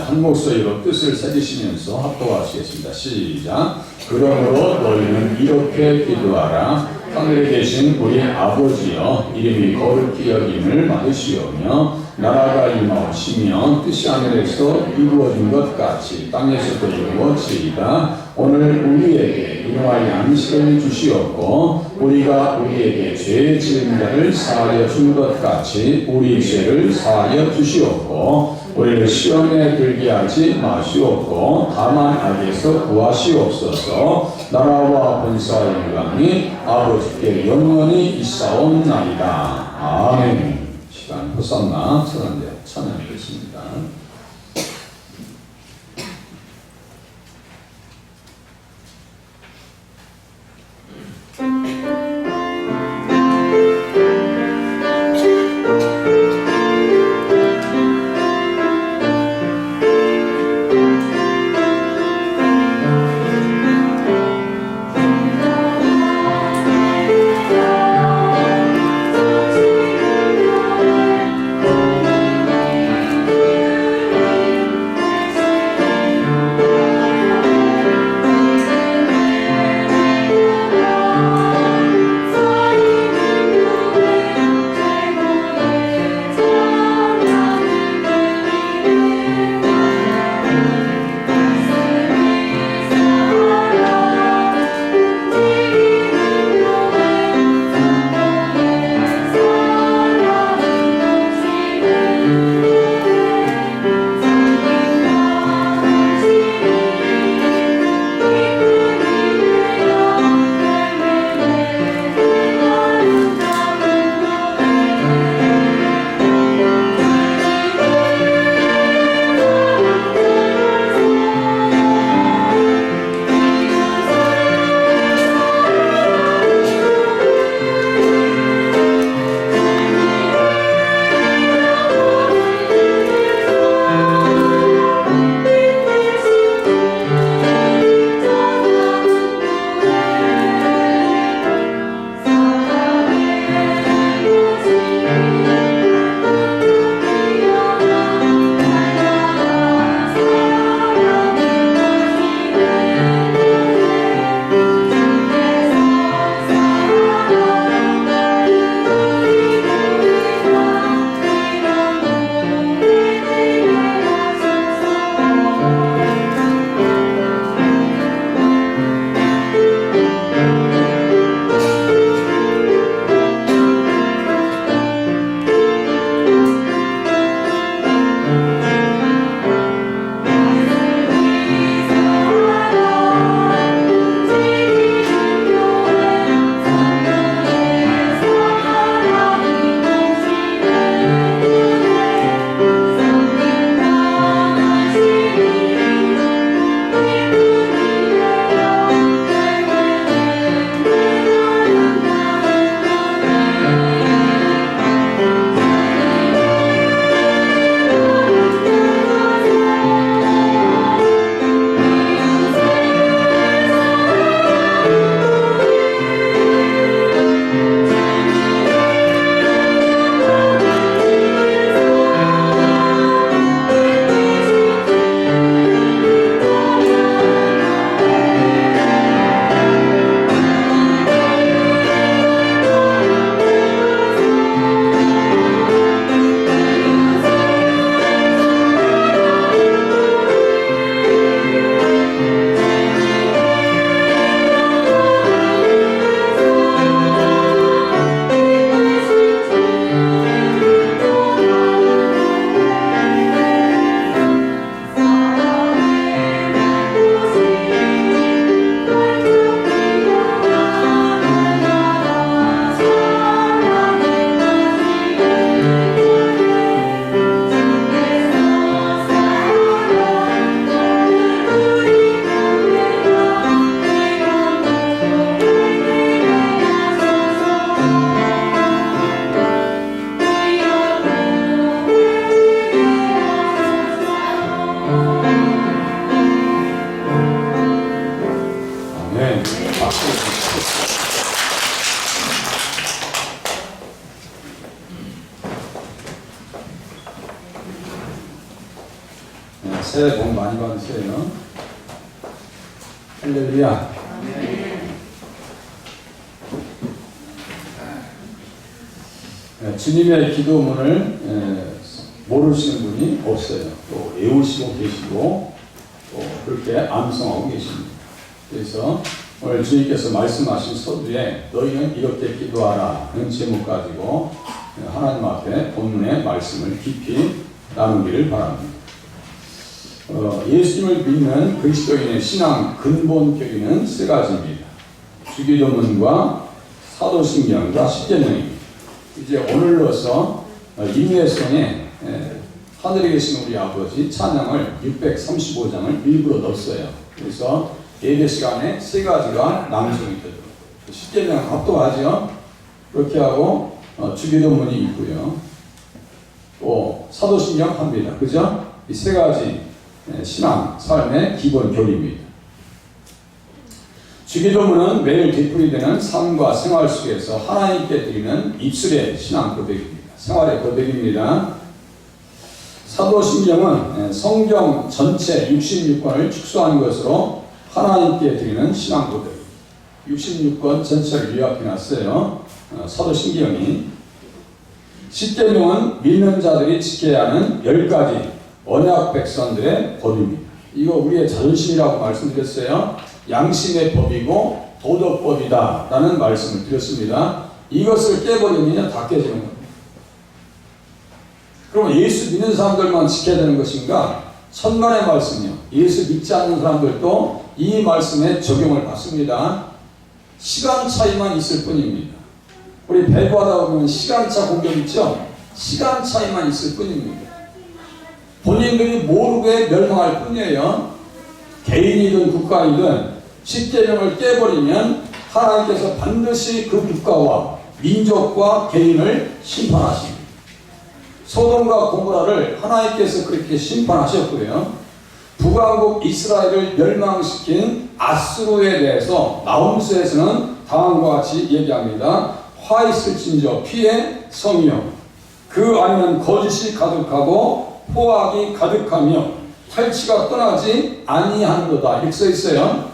한 목소리로 뜻을 새기시면서 합독하시겠습니다. 시작. 그러므로 너희는 이렇게 기도하라. 하늘에 계신 우리 아버지여, 이름이 거룩히 여김을 받으시오며 나라가 임하오시며 뜻이 하늘에서 이루어진 것 같이 땅에서도 이루어지이다. 오늘 우리에게 일용할 양식을 주시옵고 우리가 우리에게 죄 지은 자를 사하여 준 것 같이 우리 죄를 사하여 주시옵고 우리를 시험에 들게 하지 마시옵고 다만 악에서 구하시옵소서. 나라와 권세와 영광이 아버지께 영원히 있사옵나이다. 아멘. 시간 호산나 찬양하겠습니다. 새해 복 많이 받으세요. 할렐루야. 주님의 기도문을 모르시는 분이 없어요. 또 외우시고 계시고 또 그렇게 암송하고 계십니다. 그래서 오늘 주님께서 말씀하신 서두에 너희는 이렇게 기도하라 는 제목 가지고 하나님 앞에 본문의 말씀을 깊이 나누기를 바랍니다. 예수님을 믿는 그리스도인의 신앙 근본 교리는 세 가지입니다. 주기도문과 사도신경과 십계명입니다. 이제 오늘로서 임예성에 하늘에 계신 우리 아버지 찬양을 635장을 일부러 넣었어요. 그래서 예배 시간에 세 가지가 낭송이 되도록. 십계명 합독하죠. 그렇게 하고 주기도문이 있고요. 또 사도신경 합니다. 그죠? 이 세 가지 신앙 삶의 기본 교리입니다. 주기도문은 매일 되풀이되는 삶과 생활 속에서 하나님께 드리는 입술의 신앙 고백입니다. 생활의 고백입니다. 사도신경은 성경 전체 66권을 축소한 것으로 하나님께 드리는 신앙 고백. 66권 전체를 요약해놨어요. 사도신경이. 십계명은 믿는 자들이 지켜야 하는 10가지 언약 백성들의 법입니다. 이거 우리의 자존심이라고 말씀드렸어요. 양심의 법이고 도덕법이다 라는 말씀을 드렸습니다. 이것을 깨버리면 다 깨지는 겁니다. 그럼 예수 믿는 사람들만 지켜야 되는 것인가? 천만의 말씀이요. 예수 믿지 않는 사람들도 이 말씀에 적용을 받습니다. 시간 차이만 있을 뿐입니다. 우리 배구하다 보면 시간차 공격 있죠? 시간 차이만 있을 뿐입니다. 본인들이 모르게 멸망할 뿐이에요. 개인이든 국가이든 십계명을 깨버리면 하나님께서 반드시 그 국가와 민족과 개인을 심판하십니다. 소돔과 고모라를 하나님께서 그렇게 심판하셨고요. 북왕국 이스라엘을 멸망시킨 아수르에 대해서 나홈수에서는 다음과 같이 얘기합니다. 화 있을진저 피의 성이요 그 안에는 거짓이 가득하고 포악이 가득하며 탈취가 떠나지 아니하는도다 이렇게 써 있어요.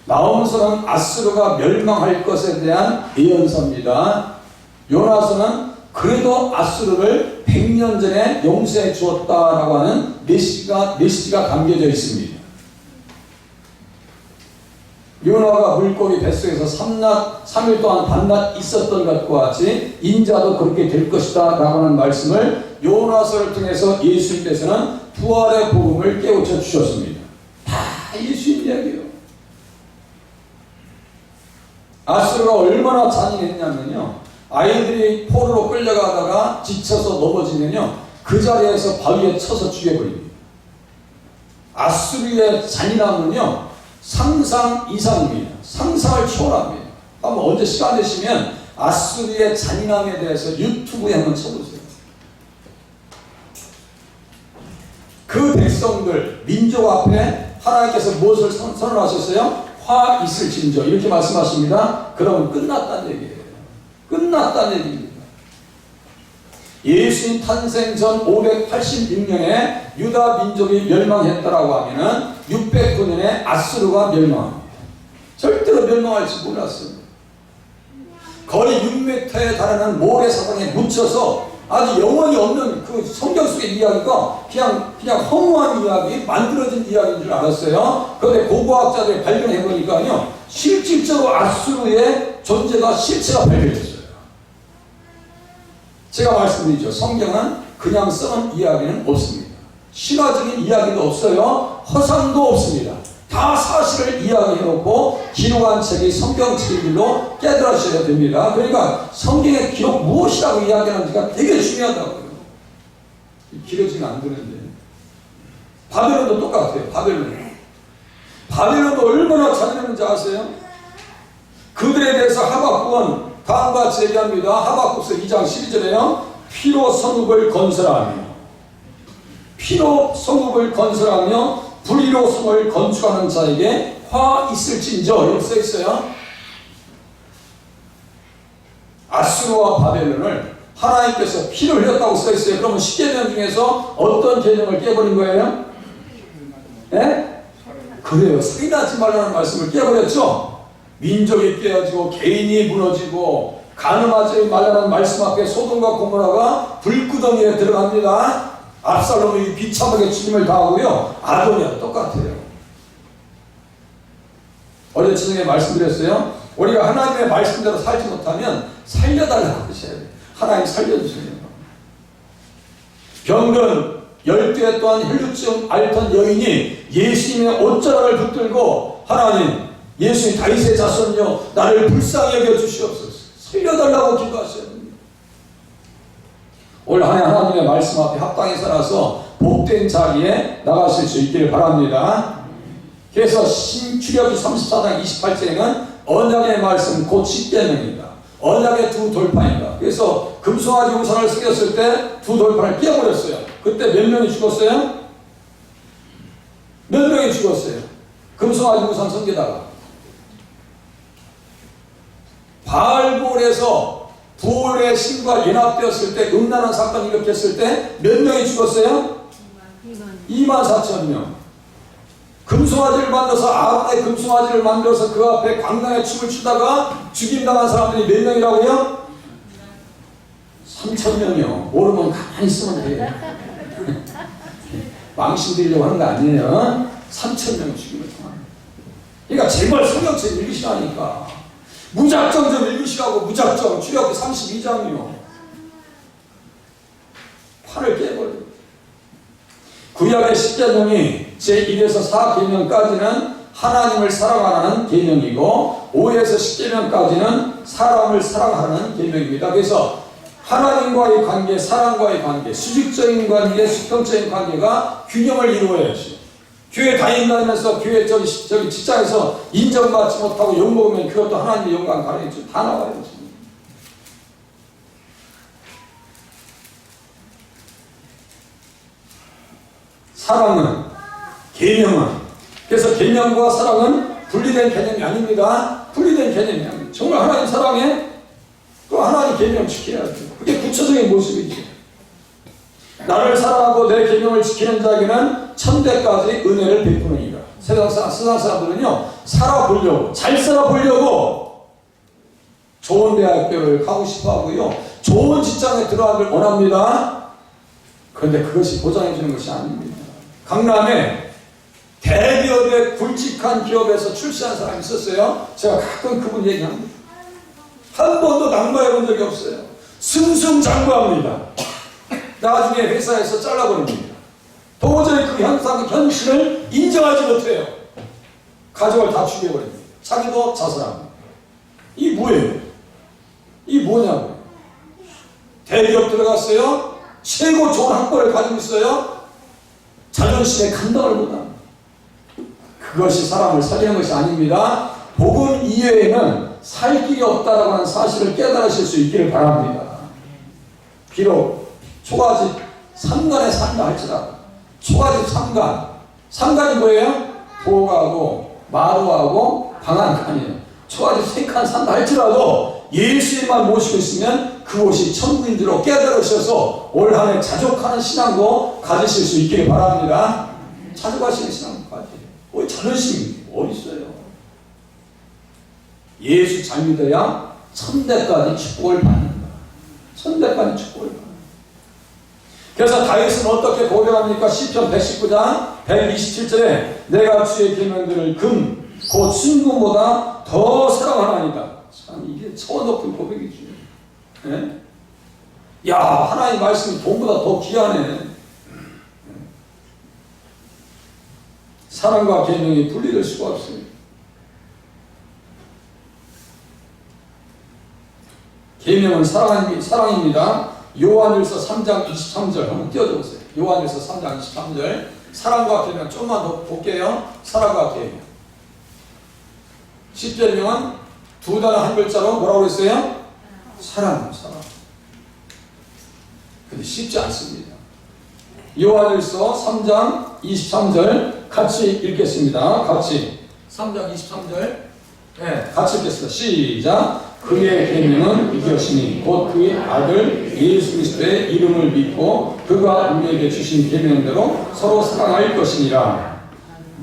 나홈수는 아수르가 멸망할 것에 대한 예언서입니다. 요나서는 그래도 아수르를 100년 전에 용서해 주었다라고 하는 메시지가 담겨져 있습니다. 요나가 물고기 뱃속에서 3일 동안 밤낮 있었던 것과 같이 인자도 그렇게 될 것이다 라고 하는 말씀을 요나서를 통해서 예수님께서는 부활의 복음을 깨우쳐 주셨습니다. 다 예수님 이야기예요. 아수르가 얼마나 잔인했냐면요. 아이들이 포로로 끌려가다가 지쳐서 넘어지면요. 그 자리에서 바위에 쳐서 죽여버립니다. 아수르의 잔인함은요. 상상 이상입니다. 상상을 초월합니다. 한번 언제 시간 되시면 아수르의 잔인함에 대해서 유튜브에 한번 쳐보세요. 그 백성들, 민족 앞에 하나님께서 무엇을 선언하셨어요? 화 있을진저 이렇게 말씀하십니다. 그러면 끝났다는 얘기예요. 끝났다는 얘기입니다. 예수님 탄생 전 586년에 유다 민족이 멸망했다라고 하면은 609년에 아수르가 멸망합니다. 절대로 멸망할지 몰랐습니다. 거의 6m에 달하는 모래사장에 묻혀서 아주 영원히 없는 그 성경 속의 이야기가 그냥 허무한 이야기, 만들어진 이야기인 줄 알았어요. 그런데 고고학자들이 발견해보니까요, 실질적으로 아수르의 존재가 실체가 발견됐어요. 제가 말씀드리죠. 성경은 그냥 써놓은 이야기는 없습니다. 신화적인 이야기도 없어요. 허상도 없습니다. 다 사실을 이야기해놓고 기록한 책이 성경책인 줄로 깨달으셔야 됩니다. 그러니까 성경의 기록 무엇이라고 이야기하는지가 되게 중요하다고요. 길어지면 안 되는데. 바벨론도 똑같아요. 바벨론도 얼마나 잔인했는지 아세요? 그들에 대해서 하박국은 다음과 같이 얘기합니다. 하박국서 2장 12절에요. 피로 성읍을 건설하며 불의로 성을 건축하는 자에게 화 있을진저 이렇게 써 있어요. 아수르와 바벨론을 하나님께서 피를 흘렸다고 써 있어요. 그러면 10계명 중에서 어떤 계명을 깨버린 거예요? 예? 그래요. 살인하지 말라는 말씀을 깨버렸죠. 민족이 깨어지고 개인이 무너지고 간음하지 말라는 말씀 앞에 소돔과 고모라가 불구덩이에 들어갑니다. 압살롬이 비참하게 죽임을 당하고요. 아도니아 똑같아요. 어제 저녁에 말씀드렸어요. 우리가 하나님의 말씀대로 살지 못하면 살려달라고 하셔야 돼요. 하나님 살려주세요. 병든 12해 동안 혈루증 앓던 여인이 예수님의 옷자락을 붙들고 하나님, 예수님 다윗의 자손이여 나를 불쌍히 여겨 주시옵소서. 살려달라고 기도하셔야 됩니다. 올 한 해 하나님의 말씀 앞에 합당히 살아서 복된 자리에 나가실 수 있기를 바랍니다. 그래서 신출애굽기 34장 28절에는 언약의 말씀 곧 10계명입니다. 언약의 두 돌판이다. 그래서 금송아지 우상을 쓰였을 때 두 돌판을 끼워버렸어요. 그때 몇 명이 죽었어요? 몇 명이 죽었어요? 금송아지 우상 섬기다가. 바알볼에서 부올의 신과 연합되었을 때 음란한 사건이 일으켰을 때 몇 명이 죽었어요? 24,000명. 금송아지를 만들어서 아론의 금송아지를 만들어서 그 앞에 광명에 춤을 추다가 죽임당한 사람들이 몇 명이라고요? 3,000명이요. 모르면 가만히 있으면 돼요. 망신드리려고 하는 거 아니에요. 3,000명 죽임을 당한. 그러니까 제발 성경책 읽으시라니까. 무작정 좀 읽으시라고. 무작정. 출애굽기 32장이요. 팔을 깨버려. 구약의 10계명이 제1에서 4계명까지는 하나님을 사랑하는 계명이고 5에서 10계명까지는 사람을 사랑하는 계명입니다. 그래서 하나님과의 관계, 사람과의 관계, 수직적인 관계, 수평적인 관계가 균형을 이루어야지. 교회 다닌다면서 교회 저기 직장에서 인정받지 못하고 욕먹으면 그것도 하나님의 영광 가리죠. 다 나와요. 사랑은, 계명은, 그래서 계명과 사랑은 분리된 개념이 아닙니다. 분리된 개념이 아닙니다. 정말 하나님 사랑해? 또 하나님 계명 지켜야죠. 그게 구체적인 모습이지. 나를 사랑하고 내 계명을 지키는 자에게는 천대까지 은혜를 베푸느니라. 세상 사람들은요, 살아보려고, 잘 살아보려고 좋은 대학교를 가고 싶어 하고요, 좋은 직장에 들어가길 원합니다. 그런데 그것이 보장해주는 것이 아닙니다. 강남에 대기업의 굵직한 기업에서 출세한 사람이 있었어요. 제가 가끔 그분 얘기합니다. 한 번도 낭만해 본 적이 없어요. 승승장구합니다. 나중에 회사에서 잘라버립니다. 도저히 그 현실을 인정하지 못해요. 가족을 다 죽여버립니다. 자기도 자살합니다. 이 뭐예요? 이 뭐냐고요? 대기업 들어갔어요. 최고 좋은 학벌을 가지고 있어요. 자존심에 감당을 못합니다. 그것이 사람을 살리는 것이 아닙니다. 복음 이외에는 살 길이 없다라고 하는 사실을 깨달으실 수 있기를 바랍니다. 비록 초가집 3간에 산다 할지라도, 초가집 3간, 3간이 뭐예요? 보호하고 마루하고 방한칸이에요. 초가집 3칸 산다 할지라도 예수님만 모시고 있으면 그곳이 천국인 줄로 깨달으셔서 올 한 해 자족하는 신앙도 가지실 수 있기를 바랍니다. 자족하시는 신앙도 가지세요. 왜 자존심이 어디 있어요? 예수 잘 믿어야 천대까지 축복을 받는다. 천대까지 축복을 받는다. 그래서 다윗은 어떻게 고백합니까? 시편 119장 127절에 내가 주의 계명들을 금, 곧 순금보다 더 사랑하나이다. 참 이게 차원 높은 고백이지. 네? 야, 하나님 말씀이 돈보다 더 귀하네. 사랑과 계명이 분리될 수가 없습니다. 계명은 사랑입니다. 요한일서 3장 23절 한번 띄워줘보세요. 요한일서 3장 23절. 사랑과 계명 좀만 더 볼게요. 사랑과 계명. 10계명은 두 단어 한 글자로 뭐라고 그랬어요? 사랑. 근데 쉽지 않습니다. 요한일서 3장 23절 같이 읽겠습니다. 같이 3장 23절 같이 읽겠습니다. 시작. 그의 계명은 이것이니 곧 그의 아들 예수 그리스도의 이름을 믿고 그가 우리에게 주신 계명대로 서로 사랑할 것이니라.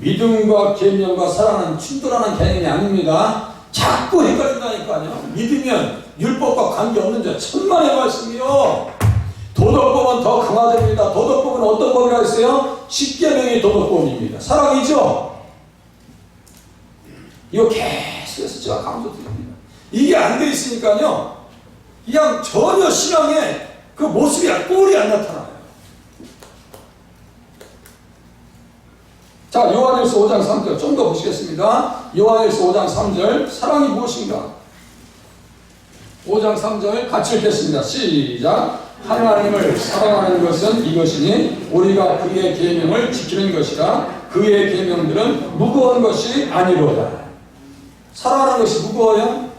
믿음과 계명과 사랑은 충돌하는 개념이 아닙니다. 자꾸 헷갈린다니까요. 믿으면 율법과 관계없는 자 천만의 말씀이요. 도덕법은 더 강화됩니다. 도덕법은 어떤 법이라고 했어요? 십계명이 도덕법입니다. 사랑이죠? 이거 계속해서 제가 강조드립니다. 이게 안 돼 있으니까요, 그냥 전혀 신앙에 그 모습이 꼴이 안 나타나요. 자, 요한일서 5장 3절 좀 더 보시겠습니다. 요한일서 5장 3절 사랑이 무엇인가? 5장 3절 같이 읽겠습니다. 시작. 하나님을 사랑하는 것은 이것이니 우리가 그의 계명을 지키는 것이라. 그의 계명들은 무거운 것이 아니로다. 사랑하는 것이 무거워요?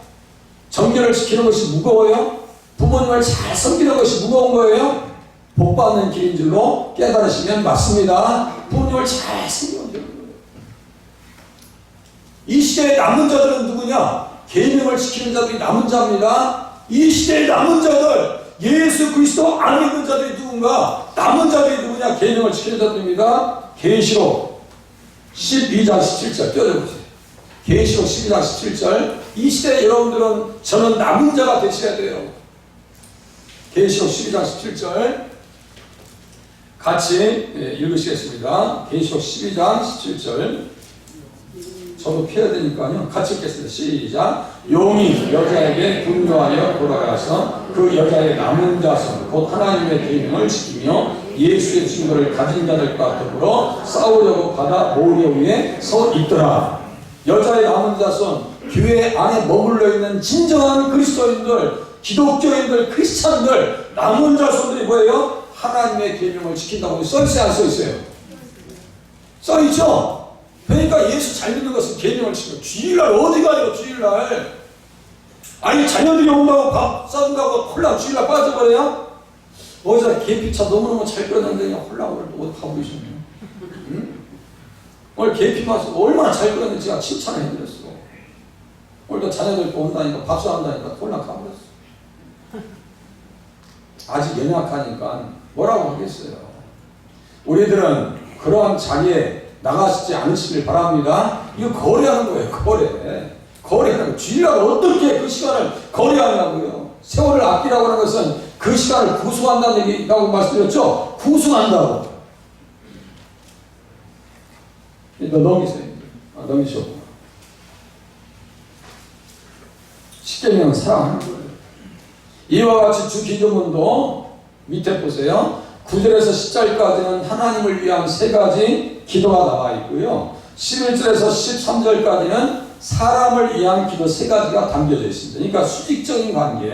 정결을 지키는 것이 무거워요? 부모님을 잘 섬기는 것이 무거운 거예요? 복 받는 길인 줄로 깨달으시면 맞습니다. 부모님을 잘 섬기는 거예요. 이 시대의 남은 자들은 누구냐? 계명을 지키는 자들이 남은 자입니다. 이 시대의 남은 자들, 예수 그리스도 안 믿는 자들이 누군가? 남은 자들이 누구냐? 계명을 지키는 자들입니다. 계시록 12장 17절 띄워줘보세요. 계시록 12장 17절. 이 시대에 여러분들은 저는 남은 자가 되셔야 돼요. 계시록 12장 17절 같이 읽으시겠습니다. 계시록 12장 17절 저도 피해야 되니까요. 같이 읽겠습니다. 시작. 용이 여자에게 분노하여 돌아가서 그 여자의 남은 자손 곧 하나님의 계명을 지키며 예수의 증거를 가진 자들과 더불어 싸우려고 바다 모래 위에 서 있더라. 여자의 남은 자손, 교회 안에 머물러 있는 진정한 그리스도인들, 기독교인들, 크리스찬들, 남은 자손들이 뭐예요? 하나님의 계명을 지킨다고 써있어요, 안 써있어요? 써있죠? 그러니까 예수 잘 믿는 것은 계명을 지키고. 주일날 어디 가요, 주일날? 아니, 자녀들이 온다고 밥 싸준다고 홀랑 주일날 빠져버려요? 어디서 계피차 너무너무 잘 끓였는데 그냥 홀랑 오늘 또 어디 가보이셨네요. 응? 오늘 계피 맛을 얼마나 잘 끓였는지 제가 칭찬을 해드렸어. 오늘도 자녀들 또 온다니까 박수 한다니까 홀랑 가버렸어. 아직 연약하니까 뭐라고 하겠어요. 우리들은 그러한 자리에 나가시지 않으시길 바랍니다. 이거 거래하는 거예요. 거래하는 거예요. 주일날 어떻게 그 시간을 거래하냐고요. 세월을 아끼라고 하는 것은 그 시간을 구수한다는 얘기라고 말씀드렸죠. 구수한다고. 너 넘기세요. 넘기셨구나. 십계명 사랑하는 거예요. 이와 같이 주 기도문도 밑에 보세요. 9절에서 10절까지는 하나님을 위한 세 가지 기도가 나와 있고요. 11절에서 13절까지는 사람을 위한 기도 세 가지가 담겨져 있습니다. 그러니까 수직적인 관계,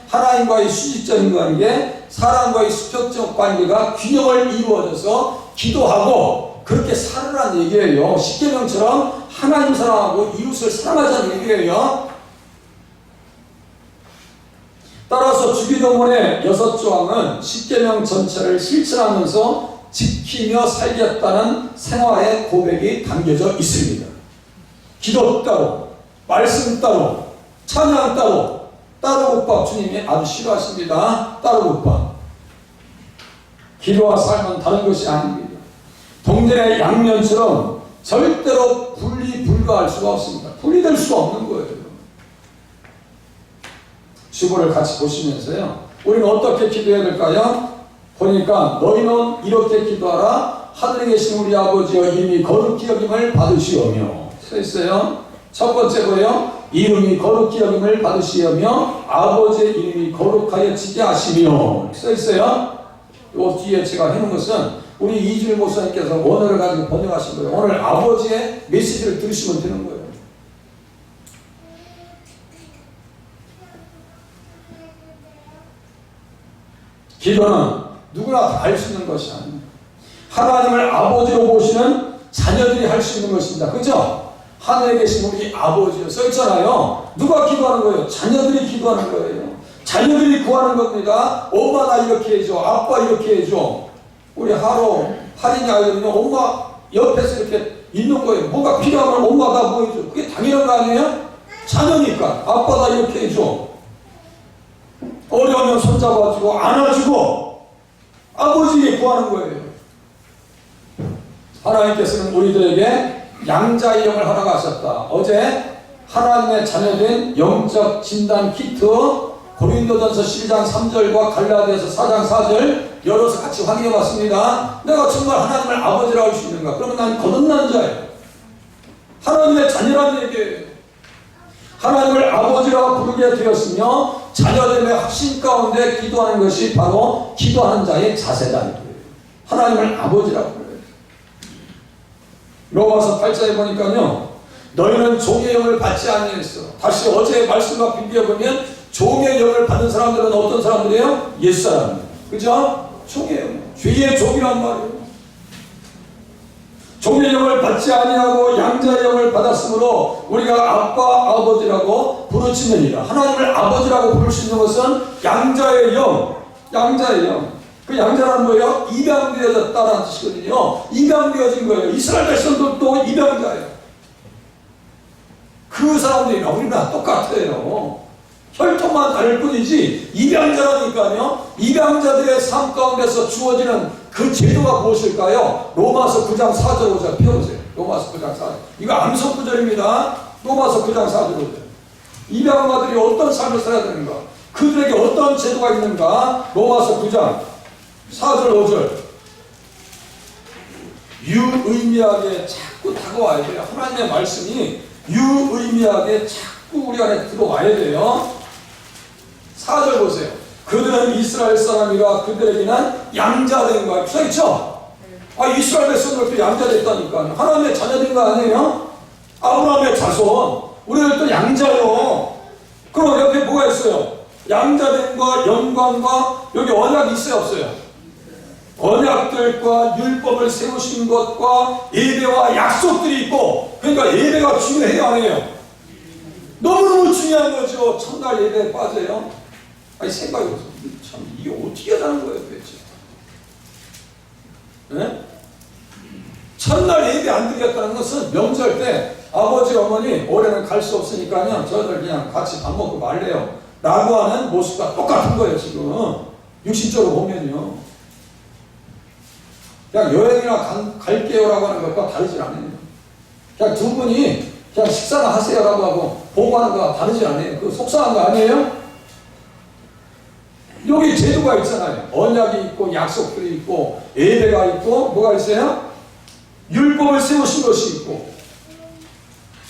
하나님과의 수직적인 관계, 사람과의 수평적 관계가 균형을 이루어져서 기도하고 그렇게 살으란 얘기예요. 십계명처럼 하나님 사랑하고 이웃을 사랑하자는 얘기예요. 따라서 주기도문의 6조항은 십계명 전체를 실천하면서 지키며 살겠다는 생활의 고백이 담겨져 있습니다. 기도 따로, 말씀 따로, 찬양 따로, 따로국밥 주님이 아주 싫어하십니다. 따로국밥. 기도와 삶은 다른 것이 아닙니다. 동전의 양면처럼 절대로 분리 불가할 수가 없습니다. 분리될 수가 없는 거예요. 주보를 같이 보시면서요. 우리는 어떻게 기도해야 될까요? 보니까 너희는 이렇게 기도하라. 하늘에 계신 우리 아버지여 이름이 거룩히 여김을 받으시오며 써 있어요. 첫 번째 뭐예요? 이름이 거룩히 여김을 받으시오며 아버지의 이름이 거룩하여지게 하시며 써 있어요. 이 뒤에 제가 해놓은 것은 우리 이주일 목사님께서 원어를 가지고 번역하신 거예요. 오늘 아버지의 메시지를 들으시면 되는 거예요. 기도는 누구나 다 할 수 있는 것이 아닙니다. 하나님을 아버지로 보시는 자녀들이 할 수 있는 것입니다. 그죠? 하늘에 계신 우리 아버지요. 써있잖아요. 누가 기도하는 거예요? 자녀들이 기도하는 거예요. 자녀들이 구하는 겁니다. 엄마 나 이렇게 해줘. 아빠 이렇게 해줘. 우리 하린이 아이들은요. 엄마 옆에서 이렇게 있는 거예요. 뭐가 필요하면 엄마가 뭐 해줘. 그게 당연한 거 아니에요? 자녀니까 아빠가 이렇게 해줘. 어려우면 손잡아주고 안아주고 아버지에게 구하는 거예요. 하나님께서는 우리들에게 양자의 영을 하라고 하셨다. 어제 하나님의 자녀된 영적 진단 키트 고린도전서 12장 3절과 갈라디아서 4장 4절 열어서 같이 확인해 봤습니다. 내가 정말 하나님을 아버지라고 할 수 있는가? 그러면 난 거듭난 자예요. 하나님의 자녀라는 얘기예요. 하나님을 아버지라고 부르게 되었으며 자녀됨의 확신 가운데 기도하는 것이 바로 기도하는 자의 자세다. 하나님을 아버지라고 불러요. 로마서 8장에 보니까요, 너희는 종의 영을 받지 아니했어. 다시 어제의 말씀과 비교해보면 종의 영을 받는 사람들은 어떤 사람들이에요? 옛사람이에요. 그죠? 종의 영, 죄의 종이란 말이에요. 종의 영을 받지 아니하고 양자의 영을 받았으므로 우리가 아빠 아버지라고 부르짖느니라. 하나님을 아버지라고 부를 수 있는 것은 양자의 영, 양자의 영. 그 양자란 뭐예요? 입양되어졌다라는 뜻이거든요. 입양되어진 거예요. 이스라엘 백성들도 입양자예요. 그 사람들이나 우리나 똑같아요. 혈통만 다를 뿐이지 입양자라니까요. 입양자들의 삶 가운데서 주어지는 그 제도가 무엇일까요? 로마서 9장 4절 5절 펴보세요. 로마서 9장 4절. 이거 암송 구절입니다. 로마서 9장 4절 5절. 입양자들이 어떤 삶을 살아야 되는가? 그들에게 어떤 제도가 있는가? 로마서 9장 4절 5절. 유의미하게 자꾸 다가와야 돼요. 하나님의 말씀이 유의미하게 자꾸 우리 안에 들어와야 돼요. 4절 보세요. 그들은 이스라엘 사람이라 그들에게는 양자된 거야. 그렇죠? 아, 이스라엘 백성들도 양자됐다니까. 하나님의 자녀된 거 아니에요? 아브라함의 자손. 우리들도 양자요. 그럼 옆에 뭐가 있어요? 양자됨과 영광과 여기 언약이 있어요, 없어요? 언약들과 율법을 세우신 것과 예배와 약속들이 있고, 그러니까 예배가 중요해요, 안 해요? 너무너무 중요한 거죠. 첫날 예배에 빠져요. 아니, 생각해보세요. 참, 이게 어떻게 하자는 거예요, 도대체? 네? 첫날 예배 안 드리겠다는 것은 명절 때 아버지, 어머니, 올해는 갈 수 없으니까요, 저희들 그냥 같이 밥 먹고 말래요. 라고 하는 모습과 똑같은 거예요, 지금. 육신적으로 보면요. 그냥 여행이나 갈게요라고 하는 것과 다르지 않아요. 그냥 두 분이 그냥 식사나 하세요라고 하고 보고하는 것과 다르지 않아요. 그거 속상한 거 아니에요? 여기 제도가 있잖아요. 언약이 있고 약속들이 있고 예배가 있고 뭐가 있어요? 율법을 세우신 것이 있고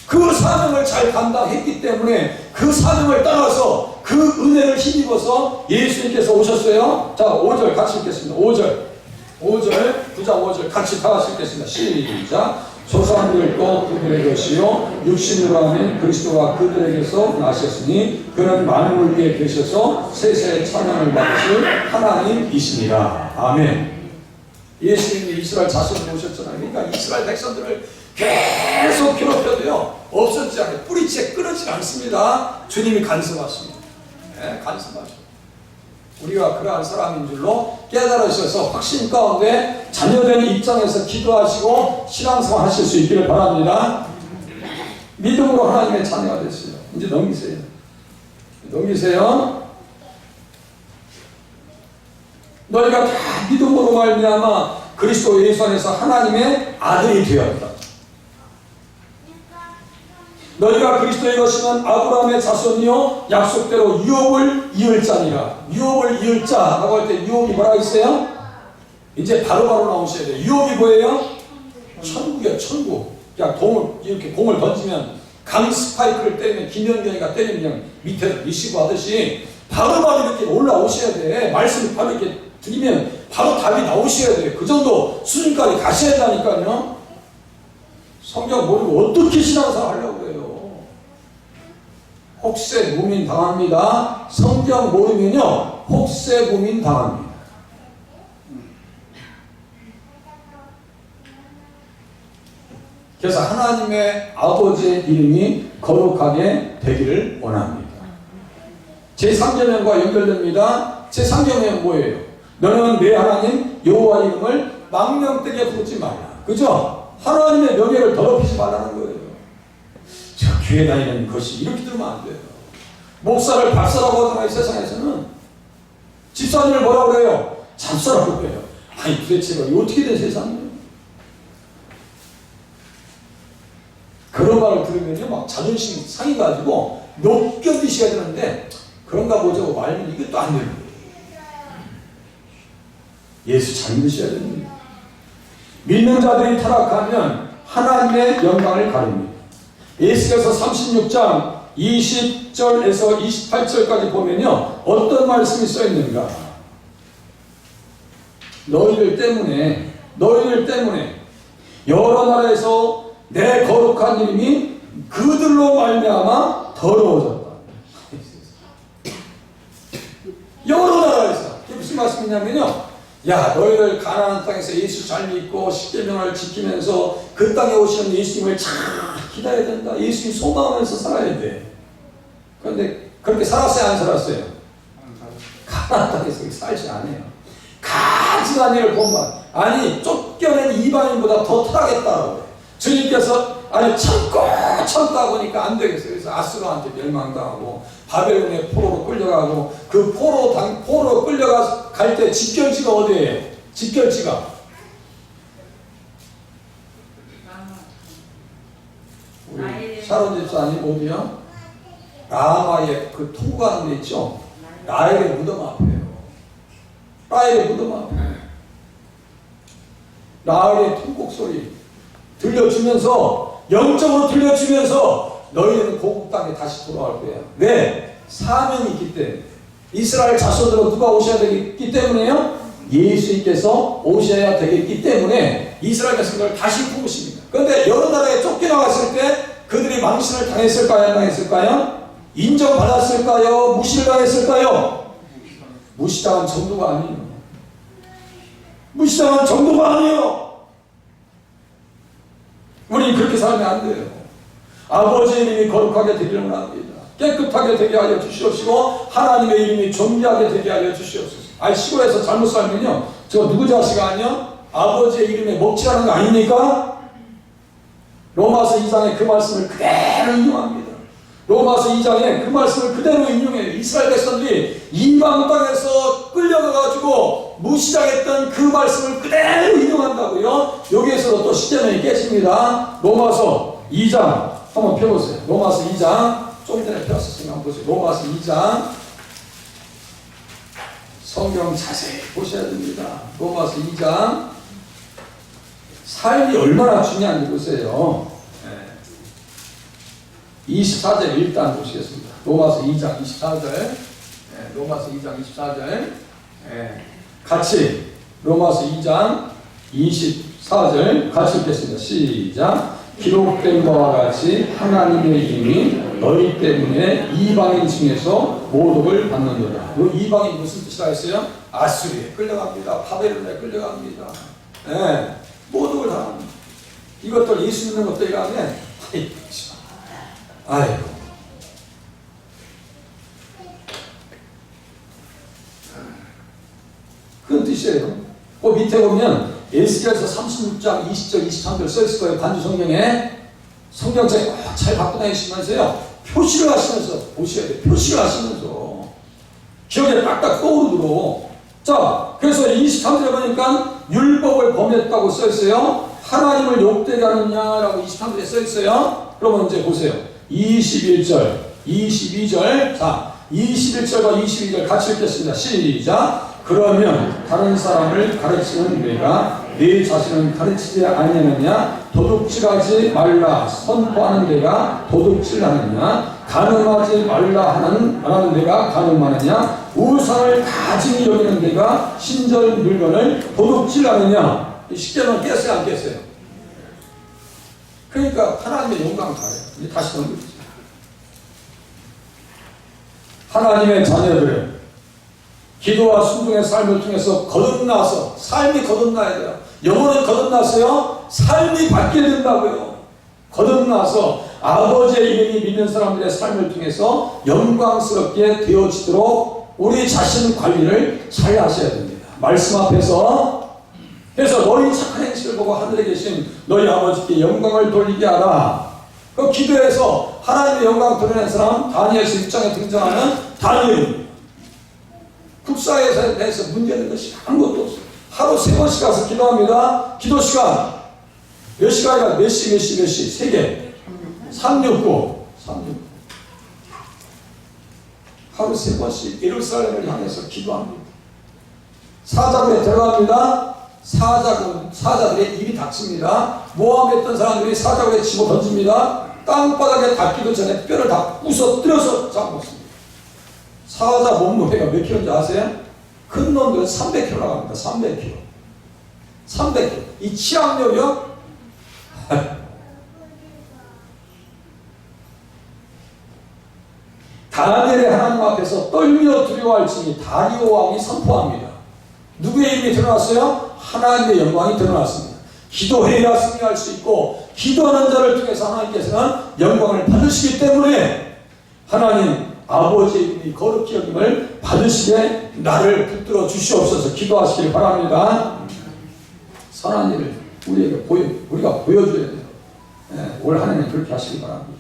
그 사명을 잘 감당했기 때문에 그 사명을 따라서 그 은혜를 힘입어서 예수님께서 오셨어요. 자, 5절 같이 읽겠습니다. 5절 9장 5절 같이 다 같이 읽겠습니다. 시작. 조상들도 그들의 것이요 육신으로 하면 그리스도가 그들에게서 나셨으니 그는 만물 위에 계셔서 세세의 찬양을 받으실 하나님이시니라. 아멘. 예수님이 이스라엘 자손을 오셨잖아요. 그러니까 이스라엘 백성들을 계속 괴롭혀도요 없어지지 않아요. 뿌리채 끊어지지 않습니다. 주님이 간섭하십니다. 네, 간섭하십니다. 우리가 그러한 사람인 줄로 깨달으셔서 확신 가운데 자녀된 입장에서 기도하시고 신앙생활 하실 수 있기를 바랍니다. 믿음으로 하나님의 자녀가 됐어요. 이제 넘기세요. 넘기세요. 너희가 다 믿음으로 말미암아 그리스도 예수 안에서 하나님의 아들이 되었다. 너희가 그리스도의 것이면 아브라함의 자손이요 약속대로 유업을 이을 자니라. 유업을 이을 자라고 할 때 유업이 뭐라고 있어요? 이제 바로바로 나오셔야 돼요. 유업이 뭐예요? 천국이야, 천국. 그냥 이렇게 공을 던지면 강 스파이크를 때리면 김연경이가 때리면 그냥 밑에 리시브 하듯이 바로바로 이렇게 올라오셔야 돼. 말씀을 바로 이렇게 드리면 바로 답이 나오셔야 돼요. 그 정도 수준까지 가셔야 되니까요. 성경 모르고 어떻게 신앙생활 하려고 그래요? 혹세 무민 당합니다. 성경 모르면요 혹세 무민 당합니다. 그래서 하나님의 아버지의 이름이 거룩하게 되기를 원합니다. 제3계명과 연결됩니다. 제3계명은 뭐예요? 너는 내 하나님 여호와 이름을 망령되게 부르지 말라. 그죠? 하나님의 명예를 더럽히지 말라는 거예요. 저 교회 다니는 것이 이렇게 들으면 안 돼요. 목사를 박사라고 하잖아요. 세상에서는. 집사님을 뭐라고 그래요? 잡사라고 그래요. 아니 도대체 이거 어떻게 된 세상이에요? 그런 말을 들으면요 막 자존심 상해 가지고 못 견디셔야 되는데 그런가 보자고 말면 이것도 안 되는 거예요. 예수 잘 믿으셔야 됩니다. 믿는 자들이 타락하면 하나님의 영광을 가립니다. 에스겔서 36장 20절에서 28절까지 보면요 어떤 말씀이 써 있는가? 너희들 때문에 여러 나라에서 내 거룩한 이름이 그들로 말미암아 더러워졌다. 여러 나라에서. 이게 무슨 말씀이냐면요, 야 너희들 가나안 땅에서 예수 잘 믿고 십계명을 지키면서 그 땅에 오시는 예수님을 잘 기다려야 된다. 예수님 소망하면서 살아야 돼. 그런데 그렇게 살았어요 안 살았어요? 가나안 땅에서 살지 않아요. 가증한 일을 본만 아니 쫓겨낸 이방인보다 더 타락했다고. 주님께서 아니 참다 보니까 안 되겠어요. 그래서 아수르한테 멸망당하고 바벨론의 포로로 끌려가고 그 포로로 끌려갈 때 집결지가 어디예요? 집결지가 우리 샤론 집사님 어디요? 라마의 그 통과하는 데 있죠? 라헬의 무덤 앞이에요. 라헬의 무덤 앞에 라헬의 통곡 소리 들려주면서 영적으로 들려주면서 너희는 고국 땅에 다시 돌아올 거야. 왜? 사명이 있기 때문에. 이스라엘 자손으로 누가 오셔야 되기 때문에요? 예수님께서 오셔야 되겠기 때문에 이스라엘 백성들을 다시 부르십니다. 그런데 여러 나라에 쫓겨나갔을 때 그들이 망신을 당했을까요? 안 당했을까요? 인정받았을까요? 무시를 당했을까요? 무시당한 정도가 아니에요. 무시당한 정도가 아니에요. 우리는 그렇게 살면 안 돼요. 아버지의 이름이 거룩하게 되기를 원합니다. 깨끗하게 되게 하여 주시옵시고 하나님의 이름이 존귀하게 되게 하여 주시옵소서. 아니 시골에서 잘못 살면요 저 누구 자식 아니요? 아버지의 이름에 먹칠하는 거 아닙니까? 로마서 2장에 그 말씀을 그대로 인용합니다. 로마서 2장에 그 말씀을 그대로 인용해요. 이스라엘 백성들이 이방 땅에서 끌려가가지고 무시당했던 그 말씀을 그대로 인용한다고요. 여기에서도 또 십계명이 깨집니다. 로마서 2장 한번 펴보세요. 로마서 2장 좀 전에 펴었으니까 한번 보세요. 로마서 2장 성경 자세히 보셔야 됩니다. 로마서 2장 삶이 얼마나 중요한지 보세요. 24절 일단 보시겠습니다. 로마서 2장 24절 로마서 2장 24절 같이 로마서 2장 24절 같이 읽겠습니다. 시작. 기록된 바와 같이 하나님의 이름이 너희 때문에 이방인 중에서 모독을 받는도다. 이 이방인 무슨 뜻이라 했어요? 아수리에 끌려갑니다. 바벨론에 끌려갑니다. 모독을 당합니다. 이것들 예수 믿는 것들이라면 아이고 그런 뜻이에요. 그 밑에 보면 에스겔서 36장 20절 23절 써있을 거예요. 반주 성경에 성경책에 잘 갖고 다니시면서요 표시를 하시면서 보셔야 돼요. 표시를 하시면서 기억에 딱딱 떠오르도록. 자 그래서 23절에 보니까 율법을 범했다고 써있어요. 하나님을 욕되게 하느냐라고 23절에 써있어요. 그러면 이제 보세요. 21절 22절 자 21절과 22절 같이 읽겠습니다. 시작. 그러면 다른 사람을 가르치는 내가 네 자신은 가르치지 아니하느냐? 도둑질하지 말라 선포하는 내가 도둑질하느냐? 간음하지 말라 하는 내가 간음하느냐? 우상을 가증히 여기는 내가 신절 물건을 도둑질하느냐? 십계명 깼어요 안 깼어요? 그러니까 하나님의 영광을 가려요. 이제 다시 넘겨주세요. 하나님의 자녀들은 기도와 순종의 삶을 통해서 거듭나서 삶이 거듭나야 돼요. 영혼은 거듭나서요 삶이 바뀌게 된다고요. 거듭나서 아버지의 이름이 믿는 사람들의 삶을 통해서 영광스럽게 되어지도록 우리 자신 관리를 잘 하셔야 됩니다. 말씀 앞에서 그래서 너희 착한 행실을 보고 하늘에 계신 너희 아버지께 영광을 돌리게 하라. 그 기도에서 하나님의 영광 드러낸 사람 다니엘서 6장에 등장하는 다니엘입니다. 국사에 대해서 문제는 것이 아무것도 없어요. 하루 3번씩 가서 기도합니다. 기도 시간 몇 시간이가 몇 시? 3개 369 하루 3번씩 예루살렘을 향해서 기도합니다. 사자굴에 들어갑니다. 사자들의 입이 닫힙니다. 모함했던 사람들이 사자굴에 집어 던집니다. 땅바닥에 닿기도 전에 뼈를 다 부서뜨려서 잡았습니다. 사자 몸무게가 몇 킬로인지 아세요? 큰 놈들은 300kg 나갑니다. 300kg. 이 치악력이요? 다니엘의 하나님 앞에서 떨며 두려워할지니 다리오 왕이 선포합니다. 누구의 이름이 드러났어요? 하나님의 영광이 드러났습니다. 기도해야 승리할 수 있고 기도하는 자를 통해서 하나님께서는 영광을 받으시기 때문에 하나님 아버지의 이름이 거룩히 여김을 받으시게 나를 붙들어 주시옵소서. 기도하시길 바랍니다. 선한 일을 우리가 보여줘야 돼요. 올 한해는 그렇게 하시기 바랍니다.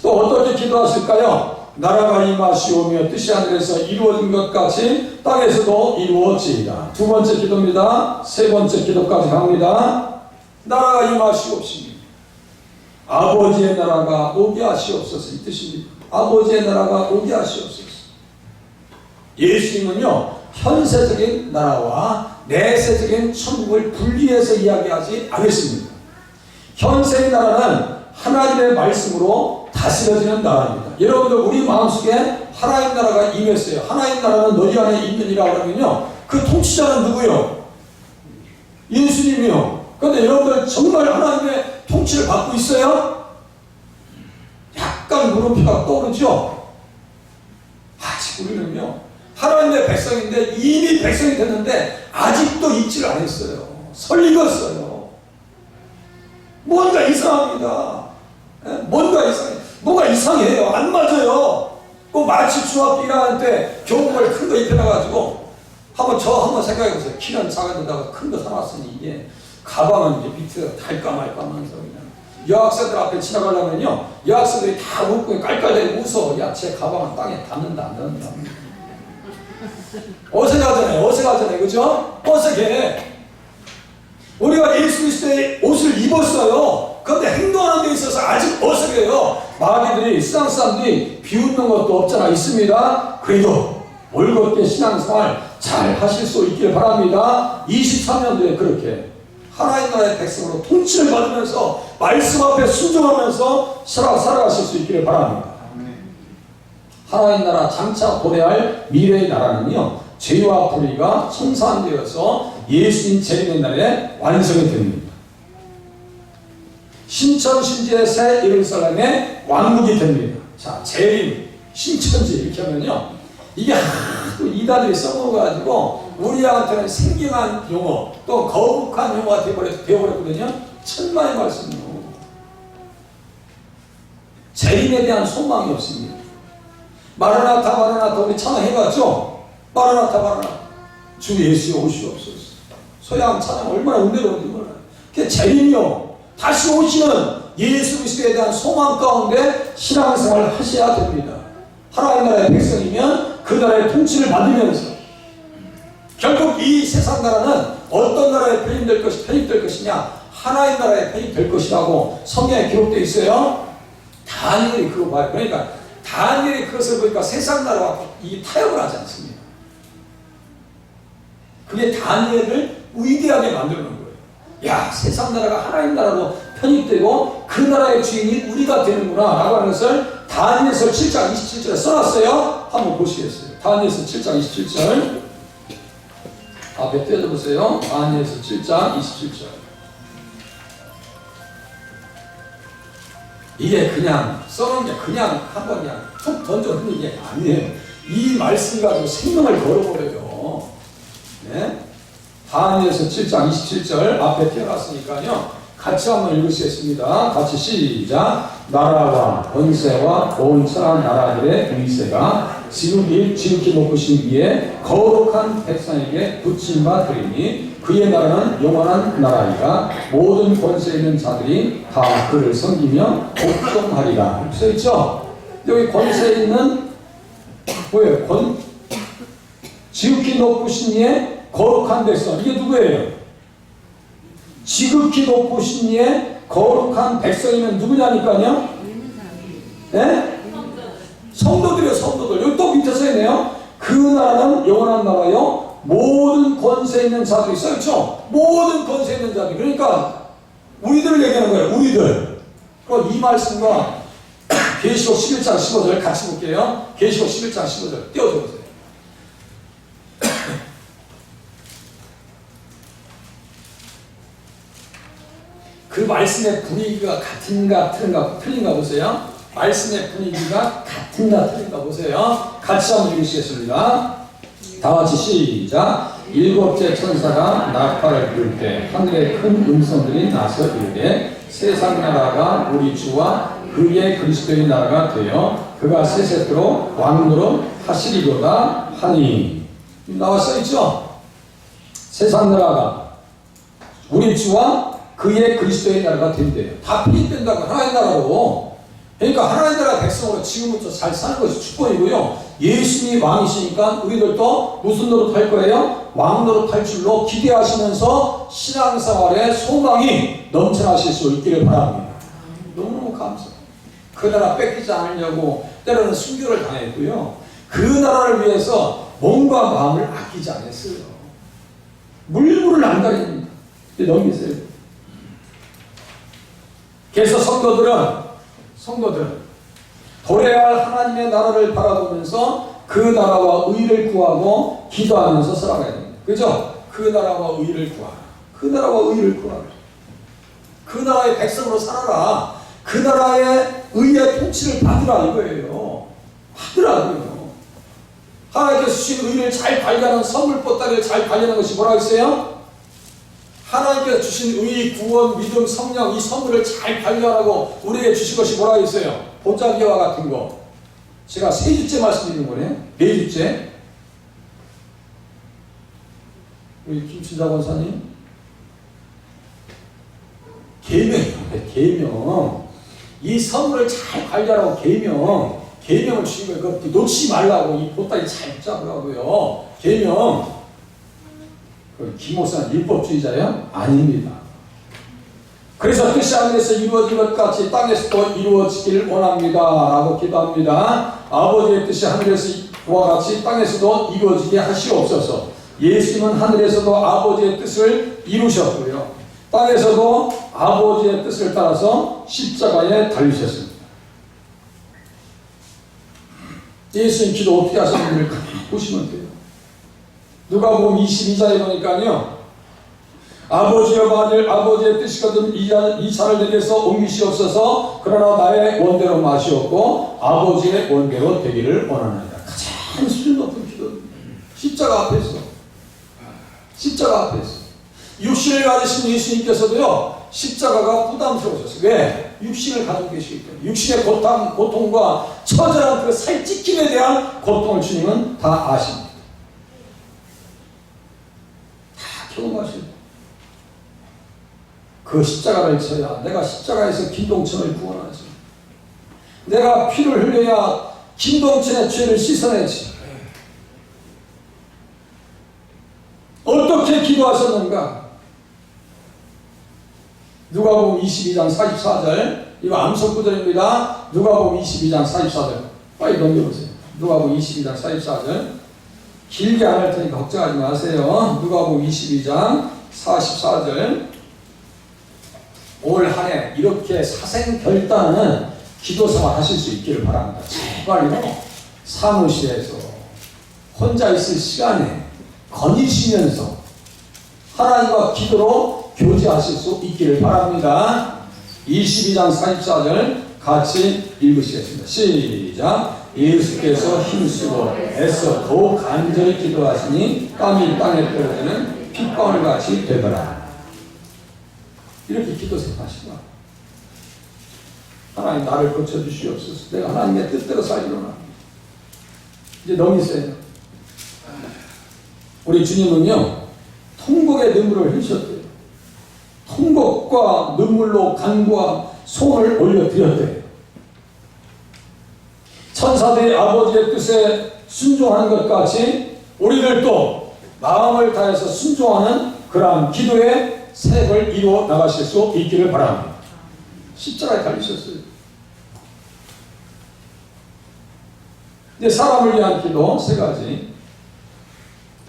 또 어떻게 기도하실까요? 나라가 임하시오며 뜻이 하늘에서 이루어진 것 같이 땅에서도 이루어지이다. 두 번째 기도입니다. 세 번째 기도까지 갑니다. 나라가 임하시옵시며 아버지의 나라가 오게 하시옵소서. 이 뜻입니다. 아버지의 나라가 오게 하시옵소서. 예수님은요 현세적인 나라와 내세적인 천국을 분리해서 이야기하지 않았습니다. 현세의 나라는 하나님의 말씀으로 다스려지는 나라입니다. 여러분들 우리 마음속에 하나님 나라가 임했어요. 하나님 나라는 너희 안에 있느니라고 하면요 그 통치자는 누구요? 예수님이요. 그런데 여러분들 정말 하나님의 통치를 받고 있어요? 약간 물음표가 떠오르죠? 아직 우리는요 하나님의 백성인데 이미 백성이 됐는데 아직도 잊지를 않았어요. 설익었어요. 뭔가 이상합니다. 뭔가 이상해요. 뭐가 이상해요. 안 맞아요. 꼭 마치 중학교 1학년 때 교복을 큰 거 입혀놔가지고 한번 생각해보세요. 키는 작아지다가 큰 거 사놨으니 이게 가방은 이제 밑에 달까 말까 하면서 그냥 여학생들 앞에 지나가려면요 여학생들이 다 웃고 깔깔대고 웃어. 야, 제 가방은 땅에 닿는다 안 닿는다. 어색하잖아요. 그죠? 어색해. 우리가 예수 그리스도의 옷을 입었어요. 그런데 행동하는 데 있어서 아직 어색해요. 마귀들이 세상 사람들이 비웃는 것도 없잖아. 있습니다. 그래도 올곧게 신앙생활 잘 하실 수 있길 바랍니다. 23년도에 그렇게 하나님 나라의 백성으로 통치를 받으면서 말씀 앞에 순종하면서 살아가실 수 있기를 바랍니다. 하나님 나라 장차 도래할 미래의 나라는요 죄와 불의가 청산되어서 예수님 재림의 날에 완성이 됩니다. 신천신지의 새 예루살렘의 왕국이 됩니다. 자, 재림, 신천지 이렇게 하면요 이게 하도 이단들이 써먹어가지고 우리한테는 생경한 용어 또 거북한 용어가 되어버렸거든요. 천만의 말씀이요. 재림에 대한 소망이 없습니다. 마라나타 우리 찬양해봤죠? 마라나타 주 예수여 오시옵소서. 소양 찬양 얼마나 은혜로운지 몰라요. 그게 재림이요. 다시 오시는 예수 그리스도에 대한 소망 가운데 신앙생활을 하셔야 됩니다. 하나님 나라의 백성이면 그 나라의 통치를 받으면서 결국 이 세상 나라는 어떤 나라에 편입될 것이냐 하나님 나라에 편입될 것이라고 성경에 기록되어 있어요. 다니엘이 그거 봐요. 그러니까 다니엘이 그것을 보니까 세상 나라와 이 타협을 하지 않습니다. 그게 다니엘을 위대하게 만드는 거예요. 야, 세상 나라가 하나님 나라로 편입되고 그 나라의 주인이 우리가 되는구나 라고 하는 것을 다니엘서 7장 27절에 써놨어요. 한번 보시겠어요. 다니엘서 7장 27절 앞에 떼어보세요. 다니엘서 7장 27절. 이게 그냥 써놓은 게 그냥 한번 그냥 툭 던져놓는 게 아니에요. 이 말씀 가지고 생명을 걸어버려요. 네? 다니엘서 7장 27절 앞에 띄어놨으니까요. 같이 한번 읽으시겠습니다. 같이 시작. 나라와 권세와 온 천한 나라들의 위세가 지극히 높으신 위에 거룩한 백성에게 붙임받으리니 그의 나라는 영원한 나라이라 모든 권세 있는 자들이 다 그를 섬기며 복종하리라. 써있죠? 여기 권세 있는 뭐예요? 지극히 높으신 이의 거룩한 백성. 이게 누구예요? 지극히 높으신 이의 거룩한 백성이면 누구냐니까요? 네? 성도들이요, 성도들. 여기 또 밑에 써있네요. 그 나라는 영원한 나라요. 모든 권세 있는 자들이 써있죠? 모든 권세 있는 자들. 그러니까 우리들을 얘기하는 거예요. 우리들. 그럼 이 말씀과 계시록 11장 15절 같이 볼게요. 계시록 11장 15절 띄워줘 보세요. 그 말씀의 분위기가 같은가 틀린가 보세요. 말씀의 분위기가 같은가 틀린가 보세요. 같이 한번 읽으시겠습니다. 다 같이 시작. 일곱째 천사가 나팔을 불 때 하늘에 큰 음성들이 나서 이르되 세상 나라가 우리 주와 그의 그리스도의 나라가 되어 그가 세세토록 왕노릇 하시리로다 하니. 나와 써있죠? 세상 나라가 우리 주와 그의 그리스도의 나라가 된대요. 다 피입된다고. 하나의 나라로. 그러니까 하나의 나라 백성으로 지금부터 잘 사는 것이 축복이고요. 예수님이 왕이시니까 우리들도 무슨 노릇 할 거예요? 왕 노릇 할 줄로 기대하시면서 신앙생활에 소망이 넘쳐나실 수 있기를 바랍니다. 너무너무 감사해요. 그 나라 뺏기지 않으려고 때로는 순교를 당했고요. 그 나라를 위해서 몸과 마음을 아끼지 않았어요. 물불을 안 가립니다. 넘기세요. 그래서 성도들은 도래할 하나님의 나라를 바라보면서 그 나라와 의를 구하고 기도하면서 살아가야 됩니다. 그죠? 그 나라와 의를 구하라. 그 나라와 의를 구하라. 그 나라의 백성으로 살아라. 그 나라의 의의 통치를 받으라 이거예요. 받으라고요. 하나님께서 주신 의를 잘 관리하는 선물 보따리를 잘 관리하는 것이 뭐라고 했어요? 하나님께서 주신 의, 구원, 믿음, 성령 이 선물을 잘 관리하라고 우리에게 주신 것이 뭐라고 했어요? 보자기와 같은 거. 제가 세 주째 말씀드리는 거네. 네 주째. 우리 김춘자 권사님. 계명. 이 선물을 잘 관리하라고 계명을 주신 거예요. 그거 놓치지 말라고. 이 보따리 잘 붙잡으라고요. 계명. 김 목사는 율법주의자예요? 아닙니다. 그래서 뜻이 하늘에서 이루어진 것 같이 땅에서도 이루어지기를 원합니다 라고 기도합니다. 아버지의 뜻이 하늘에서와 같이 땅에서도 이루어지게 하시옵소서. 예수님은 하늘에서도 아버지의 뜻을 이루셨고요. 땅에서도 아버지의 뜻을 따라서 십자가에 달리셨습니다. 예수님 기도 어떻게 하셨는지 보시면 돼요. 누가복음 22장에 보니까요. 아버지여 만일 아버지의 뜻이거든 이 잔을 내게서 옮기시옵소서. 그러나 나의 원대로 마시옵고 아버지의 원대로 되기를 원하나이다. 가장 수준 높은 기도입니다. 십자가 앞에서 육신을 가지신 예수님께서도요. 십자가가 부담스러우셨어요. 왜? 육신을 가지고 계시기 때문에. 육신의 고통과 처절한 그 살찌킴에 대한 고통을 주님은 다 아십니다. 경험하시고 그 십자가를 쳐야 내가 십자가에서 김동천을 구원하지. 내가 피를 흘려야 김동천의 죄를 씻어내지. 어떻게 기도하셨는가? 누가복음 22장 44절. 이거 암송 구절입니다. 누가복음 22장 44절. 빨리 넘겨보세요. 누가복음 22장 44절. 길게 안 할 테니까 걱정하지 마세요. 누가복음 22장 44절. 올 한 해 이렇게 사생결단은 기도생활 하실 수 있기를 바랍니다. 제발요. 사무실에서 혼자 있을 시간에 거니시면서 하나님과 기도로 교제하실 수 있기를 바랍니다. 22장 44절 같이 읽으시겠습니다. 시작. 예수께서 힘쓰고 애써 더욱 간절히 기도하시니 땀이 땅에 떨어지는 핏방울같이 되더라. 이렇게 기도 생각하시고 하나님 나를 고쳐주시옵소서. 내가 하나님의 뜻대로 살기로나. 이제 넘기세요. 우리 주님은요 통곡의 눈물을 흘리셨대요. 통곡과 눈물로 간구와 손을 올려드렸대요. 천사들이 아버지의 뜻에 순종하는 것 같이 우리들도 마음을 다해서 순종하는 그러한 기도의 사역을 이루어 나가실 수 있기를 바랍니다. 십자가에 달리셨어요. 이제 사람을 위한 기도 세 가지.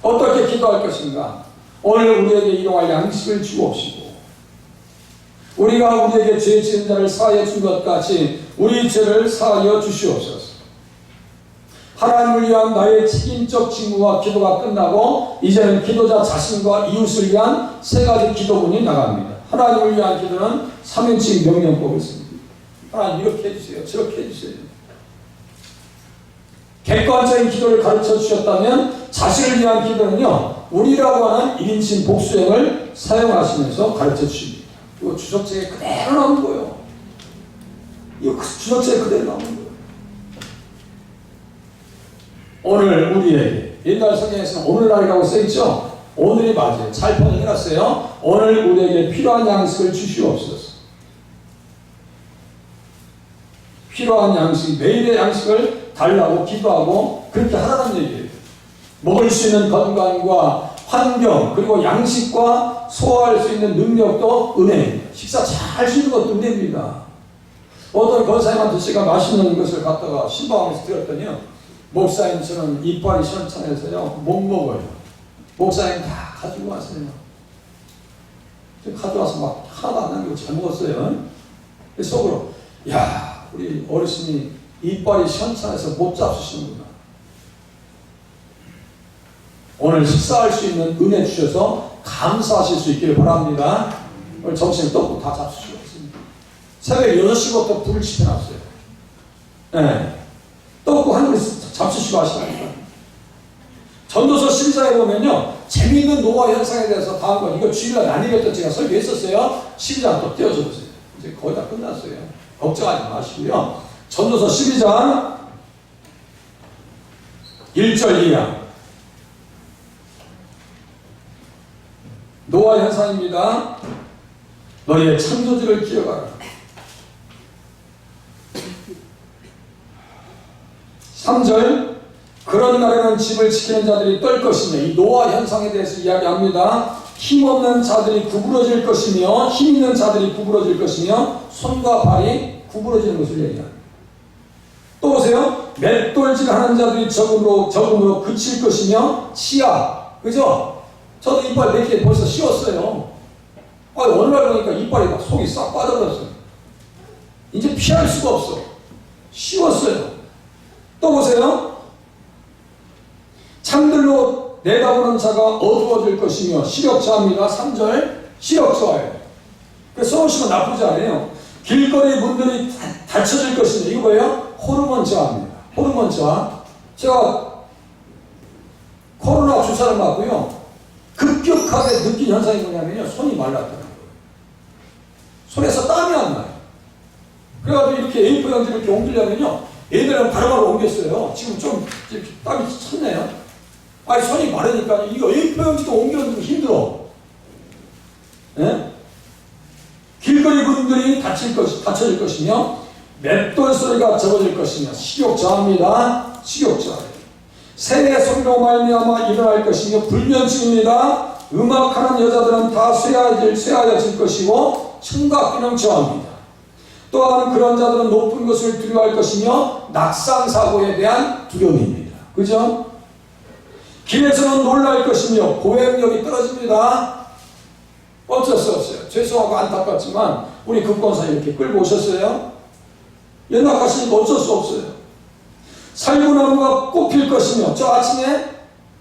어떻게 기도할 것인가? 오늘 우리에게 일용할 양식을 주옵시고, 우리가 우리에게 죄 지은 자를 사하여 준 것 같이 우리 죄를 사하여 주시옵소서. 하나님을 위한 나의 책임적 직무와 기도가 끝나고 이제는 기도자 자신과 이웃을 위한 세 가지 기도문이 나갑니다. 하나님을 위한 기도는 3인칭 명령법을 씁니다. 하나님 이렇게 해주세요. 저렇게 해주세요. 객관적인 기도를 가르쳐 주셨다면 자신을 위한 기도는요, 우리라고 하는 1인칭 복수형을 사용하시면서 가르쳐 주십니다. 이거 주석책에 그대로 나온 거예요. 이거 주석책에 그대로 나온 거예요. 오늘 우리에게, 옛날 성경에서는 오늘날이라고 써있죠? 오늘이 맞아요. 잘 번역해놨어요. 오늘 우리에게 필요한 양식을 주시옵소서. 필요한 양식, 매일의 양식을 달라고 기도하고 그렇게 하라는 얘기예요. 먹을 수 있는 건강과 환경, 그리고 양식과 소화할 수 있는 능력도 은혜입니다. 식사 잘 할 수 있는 것도 은혜입니다. 어떤 권사님한테 제가 맛있는 것을 갖다가 신방에서 드렸더니요, 목사님 저는 이빨이 시원찮아서요 못 먹어요. 목사님 다 가지고 왔어요. 가져와서 막 하나도 안 남기고 잘 먹었어요. 속으로, 야, 우리 어르신이 이빨이 시원찮아서 못 잡수시는구나. 오늘 식사할 수 있는 은혜 주셔서 감사하실 수 있기를 바랍니다. 오늘 점심 떡국 다 잡수시고 있습니다. 새벽 6시부터 불을 지펴놨어요. 네. 떡국 한 그릇 잡수시고 하시라니까. 전도서 12장에 보면요, 재미있는 노화 현상에 대해서 다음 건, 이거 주일날 나뉘겠다 제가 설교했었어요. 12장 또 띄워줘 보세요. 이제 거의 다 끝났어요. 걱정하지 마시고요. 전도서 12장 1절 이하 노화 현상입니다. 너희의 창조주를 기억하라. 3절, 그런 날에는 집을 지키는 자들이 떨 것이며, 이 노화 현상에 대해서 이야기합니다. 힘없는 자들이 구부러질 것이며, 힘 있는 자들이 구부러질 것이며, 손과 발이 구부러지는 것을 얘기합니다. 또 보세요. 맷돌질 하는 자들이 적음으로 그칠 것이며, 치아. 그죠? 저도 이빨 몇 개 벌써 씌웠어요. 어느 날 보니까 이빨이 막 속이 싹 빠져버렸어요. 이제 피할 수가 없어. 씌웠어요. 또 보세요. 창들로 내다보는 자가 어두워질 것이며, 시력자입니다. 3절, 시력자예요. 그래서 써오시면 나쁘지 않아요. 길거리 문들이 닫혀질 것이며, 이거 뭐예요? 호르몬저하입니다. 호르몬저하. 제가 코로나 주사를 맞고요, 급격하게 느낀 현상이 뭐냐면요, 손이 말랐다는 거예요. 손에서 땀이 안 나요. 그래가지고 이렇게 A4 용지를 이렇게 옮기려면요, 얘들은 바로바로 옮겼어요. 지금 좀 땀이 찼네요. 아니, 손이 마르니까 이거 A4 용지도 옮겨주고 힘들어. 네? 길거리 분들이 닫혀질 것이며, 맷돌 소리가 적어질 것이며, 식욕저하입니다. 식욕저하. 새의 소리로 말미암아 일어날 것이며, 불면증입니다. 음악하는 여자들은 다 쇠하여질 것이고, 청각기능 저하입니다. 또한 그런 자들은 높은 것을 두려워할 것이며, 낙상사고에 대한 두려움입니다. 그죠? 길에서는 놀랄 것이며, 고행력이 떨어집니다. 어쩔 수 없어요. 죄송하고 안타깝지만 우리 급권사 이렇게 끌고 오셨어요. 연락하시니까 어쩔 수 없어요. 살구나무가 꽃필 것이며, 저 아침에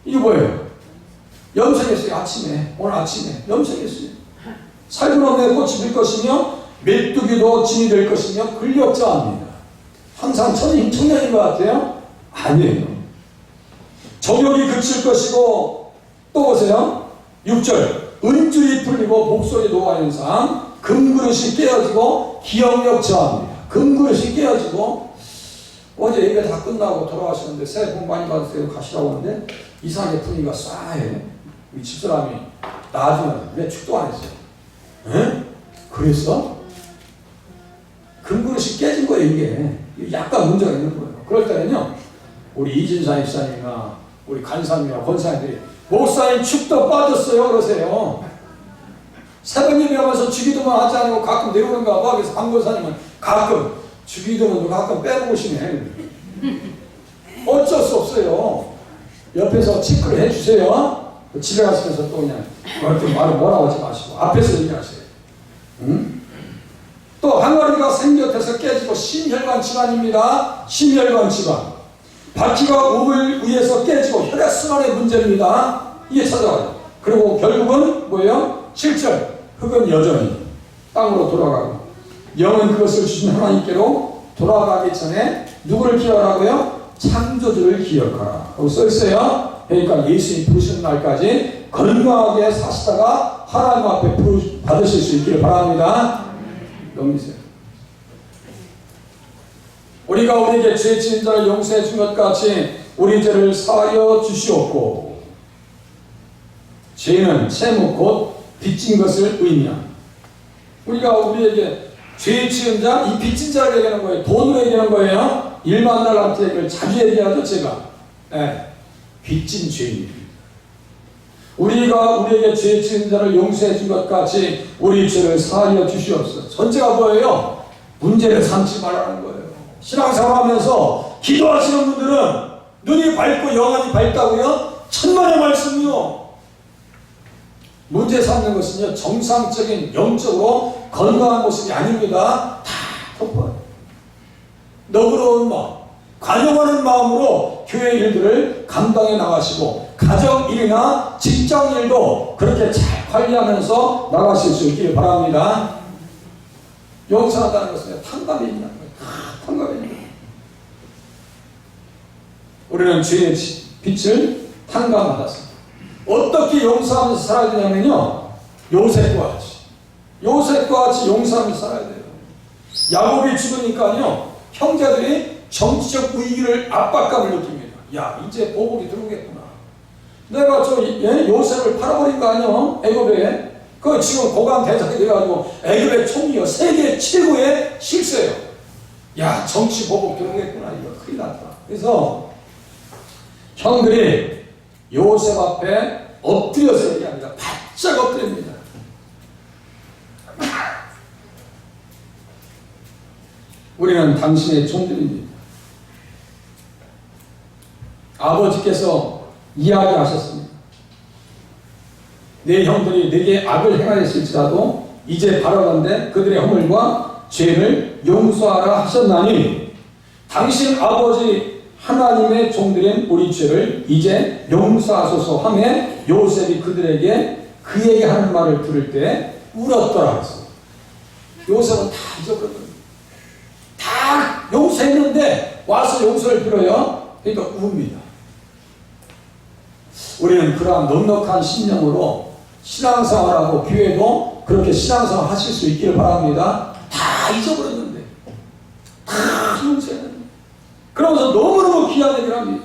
이게 뭐예요? 염색했어요. 아침에, 오늘 아침에 염색했어요. 살구나무에 꽃이 필 것이며, 메뚜기도 진이 될 것이며, 근력자입니다. 항상 청년인 것 같아요? 아니에요. 정욕이 그칠 것이고, 또 보세요. 6절, 은줄이 풀리고 목소리 노화 현상, 금그릇이 깨어지고 기억력 저하입니다. 금그릇이 깨어지고, 어제 예배 다 끝나고 돌아가시는데 새해 복 많이 받으세요 가시라고 하는데 이상하게 분위기가 싸해. 우리 집사람이 나중에 왜 축도 안 했어요? 에? 그랬어? 금그릇이 깨진 거예요, 이게. 약간 문제가 있는 거예요. 그럴 때는요, 우리 이진사 입사님이나 우리 간사님이나 권사님들이 목사님 축도 빠졌어요 그러세요. 새벽 예배하면서 주기도만 하지 않고 가끔 내려오는가 봐. 그래서 강권사님은 가끔 주기도문도 가끔 빼먹으시네. 어쩔 수 없어요. 옆에서 체크를 해주세요. 집에 가시면서 또 그냥 말을 뭐라고 하지 마시고 앞에서 얘기하세요. 응? 또 항아리가 생곁에서 깨지고 심혈관 질환입니다. 심혈관 질환. 바퀴가 우물 위에서 깨지고 혈액순환의 문제입니다. 이게 찾아와요. 그리고 결국은 뭐예요? 7절. 흙은 여전히 땅으로 돌아가고 영은 그것을 주신 하나님께로 돌아가기 전에 누구를 기억하라고요? 창조주를 기억하라 하고 써있어요. 그러니까 예수님 부르시는 날까지 건강하게 사시다가 하나님 앞에 받으실 수 있기를 바랍니다. 넘기세요. 우리가 우리에게 죄 지은 자를 용서해 준 것 같이 우리 죄를 사하여 주시옵고 죄는 채무 곧 빚진 것을 의미합니다. 우리가 우리에게 죄 지은 자, 이 빚진 자를 얘기하는 거예요. 돈으로 얘기하는 거예요. 일반 날한테 얘기를 자주 얘기하죠, 제가. 네. 빚진 죄입니다. 우리가 우리에게 죄 지은 자를 용서해 준 것 같이 우리 죄를 사하여 주시옵소서. 전제가 뭐예요? 문제를 삼지 말라는 거예요. 신앙생활 하면서 기도하시는 분들은 눈이 밝고 영안이 밝다고요? 천만의 말씀이요. 문제 삼는 것은요, 정상적인 영적으로 건강한 모습이 아닙니다. 다 덮어요. 너그러운 마음, 관용하는 마음으로 교회 일들을 감당해 나가시고 가정 일이나 직장 일도 그렇게 잘 관리하면서 나가실 수 있기를 바랍니다. 용서한다는 것은 탕감이 있는 거예요. 다 탕감이 있는 거예요. 우리는 죄의 빛을 탕감받았습니다. 어떻게 용서하면서 살아야 되냐면요, 요셉과 같이 용서하면서 살아야 돼요. 야곱이 죽으니까요, 형제들이 정치적 위기를 압박감을 느낍니다. 야, 이제 보복이 들어오겠구나. 내가 요셉을 팔아버린 거 아니야? 애굽에. 그 지금 고관 대장이 돼가지고 애굽의 총리요, 세계 최고의 실세요. 야, 정치 보복 들어오겠구나. 이거 큰일 났다. 그래서 형들이 요셉 앞에 엎드려서 얘기합니다. 바짝 엎드립니다. 우리는 당신의 종들입니다. 아버지께서 이야기하셨습니다. 내 형들이 내게 악을 행하였을지라도 이제 바라건대 그들의 허물과 죄를 용서하라 하셨나니 당신 아버지 하나님의 종들인 우리 죄를 이제 용서하소서 하며 요셉이 그들에게 그에게 하는 말을 들을 때 울었더라 했어요. 요셉은 다 잊어버렸거든요. 다 용서했는데 와서 용서를 빌어요. 그러니까 웁니다. 우리는 그러한 넉넉한 심령으로 신앙생활하고 교회도 그렇게 신앙생활 하실 수 있기를 바랍니다. 다 잊어버렸는데 다 용서했는데 그러면서 너무너무 귀한 얘기를 합니다.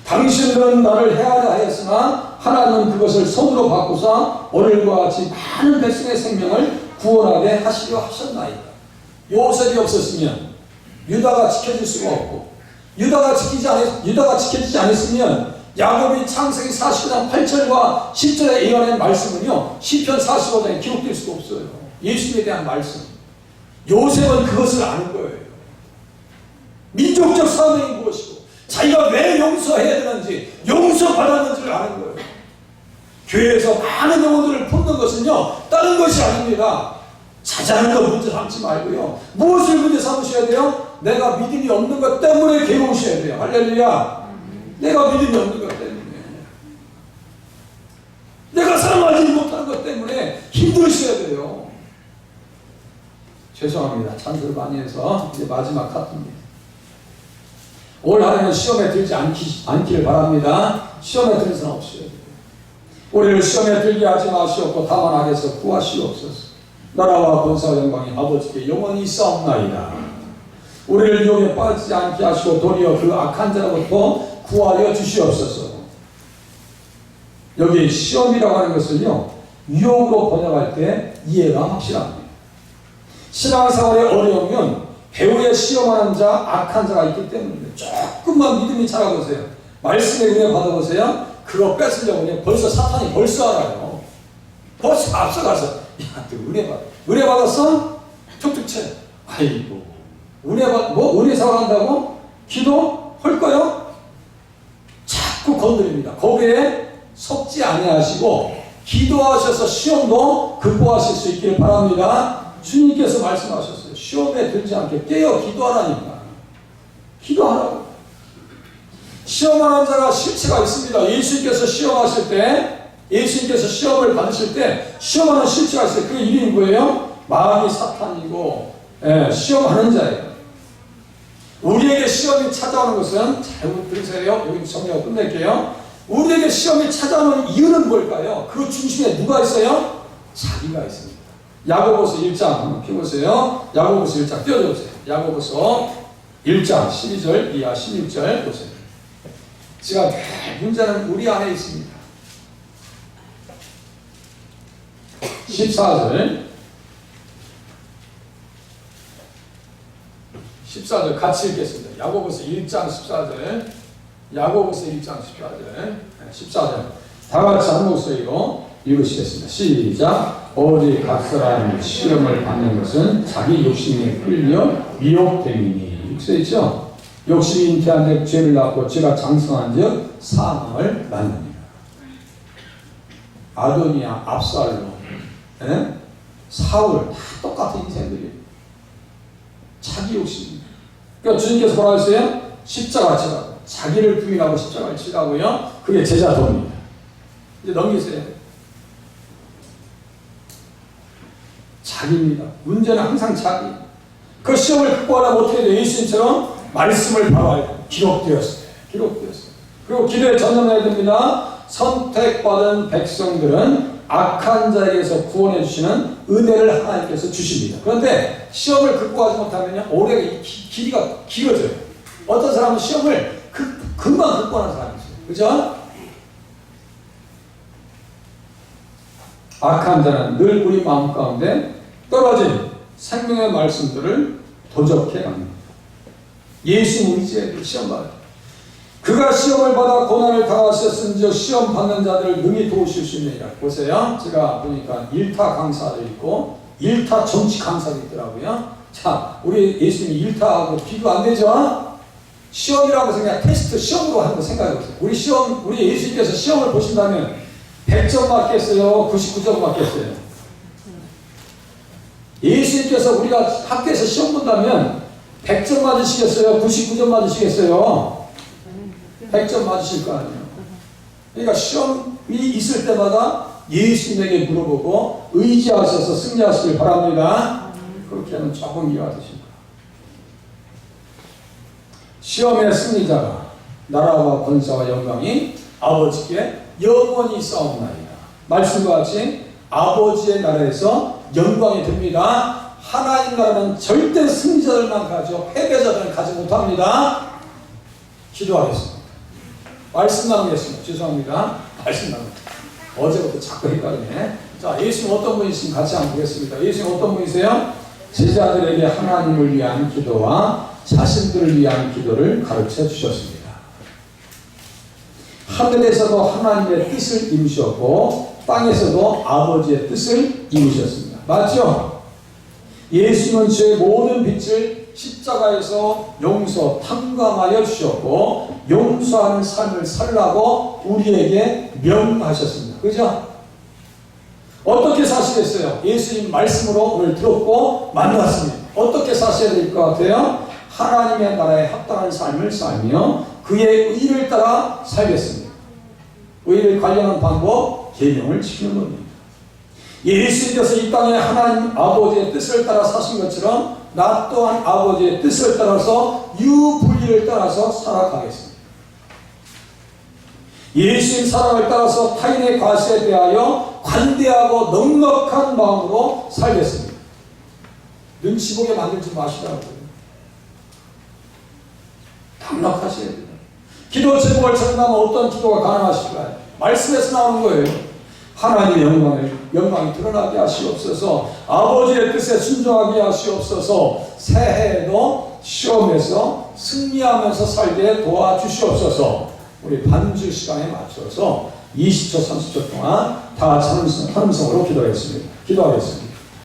당신들은 나를 해하려 하였으나 하나님은 그것을 손으로 바꾸사 오늘과 같이 많은 백성의 생명을 구원하게 하시려 하셨나이다. 요셉이 없었으면 유다가 지켜질 수가 없고 유다가 지켜지지 않았으면 야곱이 창세기 49장 8절과 10절에 예언한 말씀은요, 시편 45장에 기록될 수가 없어요. 예수님에 대한 말씀. 요셉은 그것을 아는 거예요. 민족적 사명이 무엇이고 자기가 왜 용서해야 되는지 용서받았는지를 아는 거예요. 교회에서 많은 영혼들을 품는 것은요, 다른 것이 아닙니다. 자잘한 거 문제 삼지 말고요, 무엇을 문제 삼으셔야 돼요? 내가 믿음이 없는 것 때문에 괴로우셔야 돼요. 할렐루야. 내가 믿음이 없는 것 때문에, 내가 사랑하지 못하는 것 때문에 힘드셔야 돼요. 죄송합니다. 찬스를 많이 해서 이제 마지막 카트입니다. 올 한해는 시험에 들지 않기를 바랍니다. 시험에 드는 사람 없어야 돼요. 우리를 시험에 들게 하지 마시옵고 다만 악에서 구하시옵소서. 나라와 권세와 영광이 아버지께 영원히 있사옵나이다. 우리를 유혹에 빠지지 않게 하시고 도리어 그 악한 자로부터 구하여 주시옵소서. 여기 시험이라고 하는 것은요, 유혹으로 번역할 때 이해가 확실합니다. 신앙생활의 어려움은 배후에 시험하는 자, 악한 자가 있기 때문입니다. 조금만 믿음이 자라보세요. 말씀의 은혜 받아보세요. 그거 뺏으려고 벌써 사탄이 벌써 알아요. 벌써 앞서가서 야, 너 은혜 받아. 은혜 받았어? 툭툭 쳐. 아이고, 은혜 사랑한다고? 기도? 할 거요? 자꾸 건드립니다. 거기에 속지 아니하시고 기도하셔서 시험도 극복하실 수 있기를 바랍니다. 주님께서 말씀하셨어요. 시험에 들지 않게 깨어 기도하라니까. 기도하라고. 시험하는 자가 실체가 있습니다. 예수님께서 시험하실 때, 예수님께서 시험을 받으실 때 시험하는 실체가 있어요. 그 이름이 뭐예요? 마음이 사탄이고, 시험하는 자예요. 우리에게 시험이 찾아오는 것은, 잘 들으세요. 여기 정리하고 끝낼게요. 우리에게 시험이 찾아오는 이유는 뭘까요? 그 중심에 누가 있어요? 자기가 있습니다. 야고보서 1장 한번 펴보세요. 야고보서 1장 띄워주세요. 야고보서 1장 12절 이하 16절 보세요. 제가 문제는 우리 안에 있습니다. 14절 같이 읽겠습니다. 야고보서 1장 14절, 야고보서 1장 14절 다 같이 한 목소리로 읽으시겠습니다. 시작. 오직 각 사람이 시험을 받는 것은 자기 욕심에 끌려 미혹됨이니. 6세죠. 욕심이 잉태한 즉 죄를 낳고 죄가 장성한 즉 사망을 낳느니라. 아도니아, 압살롬, 사울 다 똑같은 인생들이에요. 자기 욕심입니다. 그러니까 주님께서 뭐라고 했어요? 십자가 지라고. 자기를 부인하고 십자가를 지라고요. 그게 제자도입니다. 이제 넘기세요. 자기입니다. 문제는 항상 자기. 그 시험을 극복하려면 어떻게 돼요? 예수님처럼 말씀을 바라야 돼요. 기록되었어요. 그리고 기도에 전념해야 됩니다. 선택받은 백성들은 악한 자에게서 구원해 주시는 은혜를 하나님께서 주십니다. 그런데 시험을 극복하지 못하면 오래 길이가 길어져요. 어떤 사람은 시험을 금방 극복하는 사람이 있어요. 그죠? 악한 자는 늘 우리 마음 가운데 떨어진 생명의 말씀들을 도적해 갑니다. 예수 의지에 시험 받아요. 그가 시험을 받아 고난을 당하셨은즉 시험 받는 자들을 능히 도우실 수 있느니라. 보세요. 제가 보니까 1타 강사도 있고 1타 정치 강사도 있더라고요. 자, 우리 예수님이 1타하고 비교 안 되죠? 시험이라고 해서 그냥 테스트 시험으로 하는 거 생각해 보세요. 우리 예수님께서 시험을 보신다면 100점 맞겠어요? 99점 맞겠어요? 예수님께서 우리가 학교에서 시험 본다면 100점 맞으시겠어요? 99점 맞으시겠어요? 100점 맞으실 거 아니에요. 그러니까 시험이 있을 때마다 예수님에게 물어보고 의지하셔서 승리하시길 바랍니다. 그렇게 하면 조금 이해가 되십니다. 시험의 승리자가 나라와 권세와 영광이 아버지께 영원히 싸움나이다. 말씀과 같이 아버지의 나라에서 영광이 됩니다. 하나님 나라는 절대 승리자들만 가져 패배자들은 가지 못합니다. 기도하겠습니다. 말씀 나누겠습니다. 죄송합니다. 말씀 나누겠습니다. 어제부터 자꾸 헷갈리네. 자, 예수님 어떤 분이신지 같이 한번 보겠습니다. 예수님 어떤 분이세요? 제자들에게 하나님을 위한 기도와 자신들을 위한 기도를 가르쳐 주셨습니다. 하늘에서도 하나님의 뜻을 이루셨고 땅에서도 아버지의 뜻을 이루셨습니다. 맞죠? 예수님은 죄의 모든 빚을 십자가에서 탐감하여 주셨고 용서하는 삶을 살라고 우리에게 명하셨습니다. 그죠? 어떻게 사시겠어요? 예수님 말씀으로 오늘 들었고 만났습니다. 어떻게 사셔야 될 것 같아요? 하나님의 나라에 합당한 삶을 살며 그의 의를 따라 살겠습니다. 의를 관련한 방법, 계명을 지키는 겁니다. 예수님께서 이 땅에 하나님 아버지의 뜻을 따라 사신 것처럼 나 또한 아버지의 뜻을 따라서 유분리를 따라서 살아가겠습니다. 예수님 사랑을 따라서 타인의 과시에 대하여 관대하고 넉넉한 마음으로 살겠습니다. 눈치 보게 만들지 마시라고요. 넉넉하셔야 돼요. 기도 제목을 정하면 어떤 기도가 가능하실까요? 말씀에서 나오는 거예요. 하나님의 영광이 드러나게 하시옵소서. 아버지의 뜻에 순종하게 하시옵소서. 새해에도 시험에서 승리하면서 살게 도와주시옵소서. 우리 반주 시간에 맞춰서 20초 30초 동안 다 같이 함성으로 기도하겠습니다.